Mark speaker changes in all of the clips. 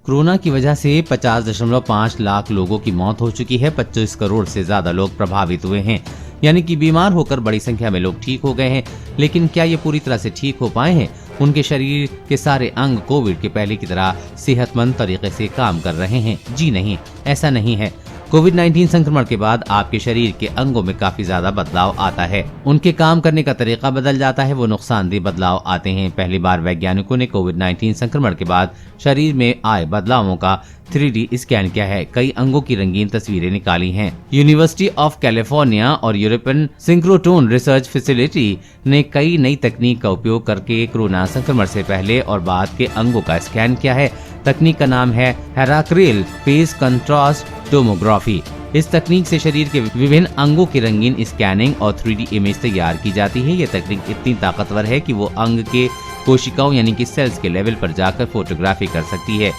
Speaker 1: Corona की वजह से 50.5 लाख लोगों की मौत हो चुकी है। 25 करोड़ से ज्यादा लोग प्रभावित हुए हैं, यानी कि बीमार होकर बड़ी संख्या में लोग ठीक हो गए हैं। लेकिन क्या ये पूरी तरह से ठीक हो पाए हैं? उनके शरीर के सारे अंग कोविड के पहले की तरह सेहतमंद तरीके से काम कर रहे हैं? जी नहीं, ऐसा नहीं है। कोविड-19 संक्रमण के बाद आपके शरीर के अंगों में काफी ज्यादा बदलाव आता है। उनके काम करने का तरीका बदल जाता है, वो नुकसानदेह बदलाव आते हैं। पहली बार वैज्ञानिकों ने कोविड-19 संक्रमण के बाद शरीर में आए बदलावों का 3D स्कैन किया है। कई अंगों की रंगीन तस्वीरें निकाली हैं। यूनिवर्सिटी ऑफ कैलिफोर्निया और यूरोपियन सिंक्रोट्रोन रिसर्च फैसिलिटी ने कई नई तकनीक का उपयोग करके कोरोना संक्रमण से पहले और बाद के अंगों का स्कैन किया है। तकनीक का नाम है हेराक्रिल फेस कंट्रास्ट टोमोग्राफी। इस तकनीक से शरीर के विभिन्न अंगों की रंगीन स्कैनिंग और 3D इमेज तैयार की जाती है। ये तकनीक इतनी ताकतवर है कि वो अंग के कोशिकाओं यानी कि सेल्स के लेवल पर जाकर फोटोग्राफी कर सकती है।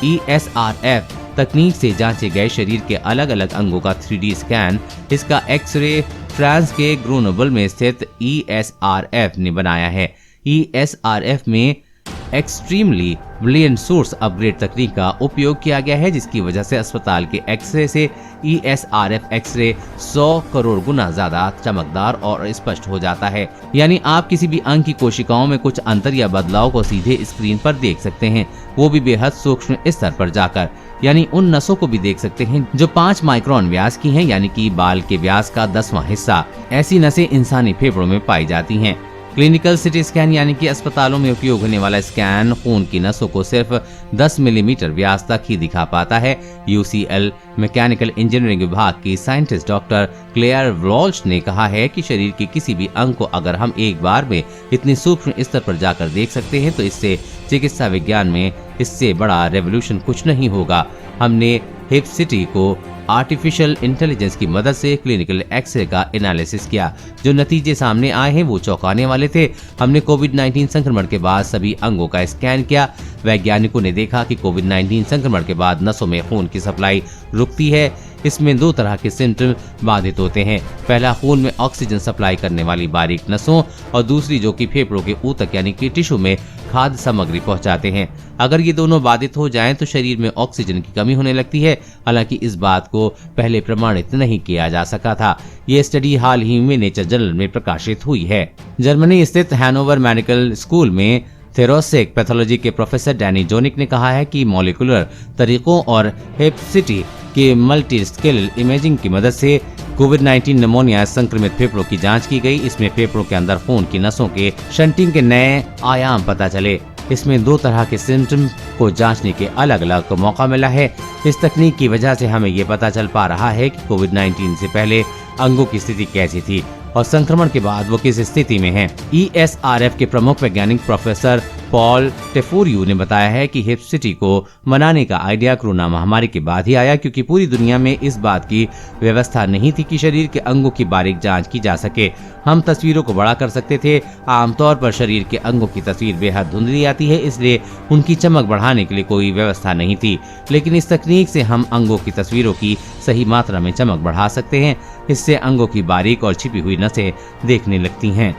Speaker 1: ESRF तकनीक से जांचे गए शरीर के अलग अलग अंगों का 3D स्कैन, इसका एक्सरे फ्रांस के ग्रोनोबल में स्थित ESRF ने बनाया है। ESRF में एक्सट्रीमली ब्रिलियंट सोर्स अपग्रेड तकनीक का उपयोग किया गया है, जिसकी वजह से अस्पताल के एक्सरे से ESRF एक्सरे 100 करोड़ गुना ज्यादा चमकदार और स्पष्ट हो जाता है। यानी आप किसी भी अंग की कोशिकाओं में कुछ अंतर या बदलाव को सीधे स्क्रीन पर देख सकते हैं, वो भी बेहद सूक्ष्म स्तर पर जाकर। यानी उन नसों को भी देख सकते हैं जो 5 माइक्रोन व्यास की हैं, यानी कि बाल के व्यास का 10वां हिस्सा। ऐसी नसें इंसानी फेफड़ों में पाई जाती हैं। क्लिनिकल सिटी स्कैन यानी कि अस्पतालों में उपयोग होने वाला स्कैन खून की नसों को सिर्फ 10 मिलीमीटर व्यास तक ही दिखा पाता है। UCL मैकेनिकल इंजीनियरिंग विभाग की साइंटिस्ट डॉक्टर क्लेयर वॉल्श ने कहा है कि शरीर के किसी भी अंग को अगर हम एक बार में इतनी सूक्ष्म स्तर पर जाकर देख सकते हैं तो इससे चिकित्सा विज्ञान में इससे बड़ा रेवोल्यूशन कुछ नहीं होगा। हमने हिप सिटी को आर्टिफिशियल इंटेलिजेंस की मदद से क्लिनिकल एक्सरे का एनालिसिस किया। जो नतीजे सामने आए हैं वो चौंकाने वाले थे। हमने कोविड-19 संक्रमण के बाद सभी अंगों का स्कैन किया। वैज्ञानिकों ने देखा कि कोविड-19 संक्रमण के बाद नसों में खून की सप्लाई रुकती है। इसमें 2 तरह के सिम्टम बाधित होते हैं। पहला, खून में ऑक्सीजन सप्लाई करने वाली बारीक नसों, और दूसरी जो कि फेफड़ों के ऊतक यानी कि टिश्यू में खाद्य सामग्री पहुंचाते हैं। अगर ये दोनों बाधित हो जाएं तो शरीर में ऑक्सीजन की कमी होने लगती है। हालांकि इस बात को पहले प्रमाणित नहीं किया जा सका था। ये स्टडी हाल ही में नेचर जर्नल में प्रकाशित हुई है। जर्मनी स्थित हैनोवर मेडिकल स्कूल में थेरोसिक पैथोलॉजी के प्रोफेसर डैनी जोनिक ने कहा है कि मॉलिक्यूलर तरीकों और हेपेसिटी के मल्टी स्केल इमेजिंग की मदद से कोविड-19 निमोनिया संक्रमित फेफड़ों की जांच की गई। इसमें फेफड़ों के अंदर खून की नसों के शंटिंग के नए आयाम पता चले। इसमें 2 तरह के सिम्टम को जांचने के अलग अलग मौका मिला है। इस तकनीक की वजह से हमें ये पता चल पा रहा है कि कोविड-19 से पहले अंगों की स्थिति कैसी थी और संक्रमण के बाद वो किस स्थिति में है। ESRF के प्रमुख वैज्ञानिक प्रोफेसर पॉल टेफोरियो ने बताया है कि हिप सिटी को मनाने का आइडिया कोरोना महामारी के बाद ही आया, क्योंकि पूरी दुनिया में इस बात की व्यवस्था नहीं थी कि शरीर के अंगों की बारीक जांच की जा सके। हम तस्वीरों को बड़ा कर सकते थे। आमतौर पर शरीर के अंगों की तस्वीर बेहद धुंधली आती है, इसलिए उनकी चमक बढ़ाने के लिए कोई व्यवस्था नहीं थी। लेकिन इस तकनीक से हम अंगों की तस्वीरों की सही मात्रा में चमक बढ़ा सकते हैं। इससे अंगों की बारीक और छिपी हुई नसें देखने लगती हैं।